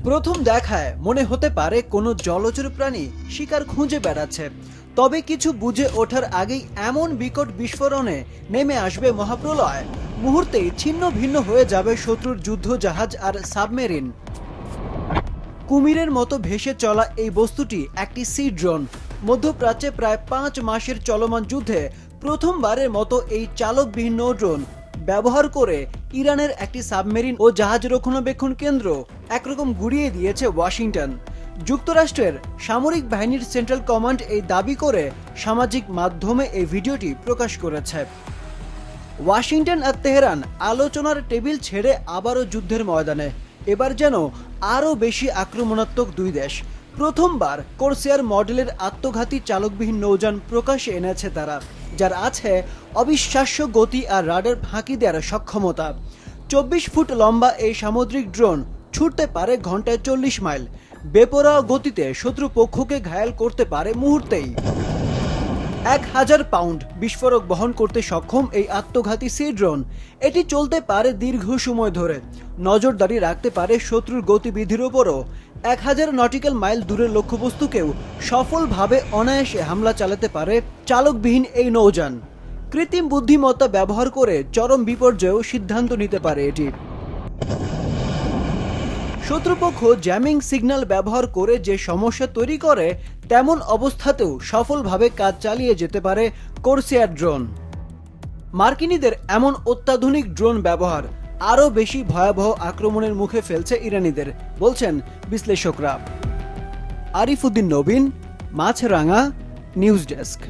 প্রথম দেখায় মনে হতে পারে কোনো জলচর প্রাণী শিকার খুঁজে বেড়াচ্ছে, তবে কিছু বুঝে ওঠার আগেই এমন বিকট বিস্ফোরণে নেমে আসবে মহাপ্রলয়। মুহূর্তেই ছিন্ন ভিন্ন হয়ে যাবে শত্রুর যুদ্ধ জাহাজ আর সাবমেরিন। কুমিরের মতো ভেসে চলা এই বস্তুটি একটি সি ড্রোন। মধ্যপ্রাচ্যে প্রায় 5 মাসের চলমান যুদ্ধে প্রথমবারের মতো এই চালকবিহীন নৌ ড্রোন ব্যবহার করে ইরানের একটি সাবমেরিন ও জাহাজ রক্ষণাবেক্ষণ কেন্দ্র একরকম গুড়িয়ে দিয়েছে ওয়াশিংটন। যুক্তরাষ্ট্রের সামরিক বাহিনীর সেন্ট্রাল কমান্ড এই দাবি করে সামাজিক মাধ্যমে এই ভিডিওটি প্রকাশ করেছে। ওয়াশিংটন আর তেহরান আলোচনার টেবিল ছেড়ে আবারও যুদ্ধের ময়দানে। এবার যেন আরও বেশি আক্রমণাত্মক দুই দেশ। প্রথমবার কোরসেয়ার মডেলের আত্মঘাতী চালকবিহীন নৌযান প্রকাশে এনেছে তারা, যার আছে অবিশ্বাস্য গতি আর রাডার ফাঁকি দেওয়ার সক্ষমতা। 24 ফুট লম্বা এই সামুদ্রিক ড্রোন ছুটতে পারে ঘন্টায় 40 মাইল। বেপরোয়া গতিতে শত্রুপক্ষকে ঘায়েল করতে পারে মুহূর্তেই। 1000 পাউন্ড বিস্ফোরক বহন করতে সক্ষম এই আত্মঘাতী সি ড্রোন এটি চলতে পারে দীর্ঘ সময় ধরে, নজরদারি রাখতে পারে শত্রুর গতিবিধির ওপরও। 1000 নটিক্যাল মাইল দূরের লক্ষ্যবস্তুকেও সফলভাবে অনায়াসে হামলা চালাতে পারে চালকবিহীন এই নৌযান। কৃত্রিম বুদ্ধিমত্তা ব্যবহার করে চরম বিপর্যয়েও সিদ্ধান্ত নিতে পারে এটি। শত্রুপক্ষ জ্যামিং সিগন্যাল ব্যবহার করে যে সমস্যা তৈরি করে, তেমন অবস্থাতেও সফলভাবে কাজ চালিয়ে যেতে পারে কোরসেয়ার ড্রোন। মার্কিনীদের এমন অত্যাধুনিক ড্রোন ব্যবহার আরও বেশি ভয়াবহ আক্রমণের মুখে ফেলছে ইরানিদের, বলছেন বিশ্লেষকরা। আরিফুদ্দিন নবীন, মাছরাঙা, নিউজ ডেস্ক।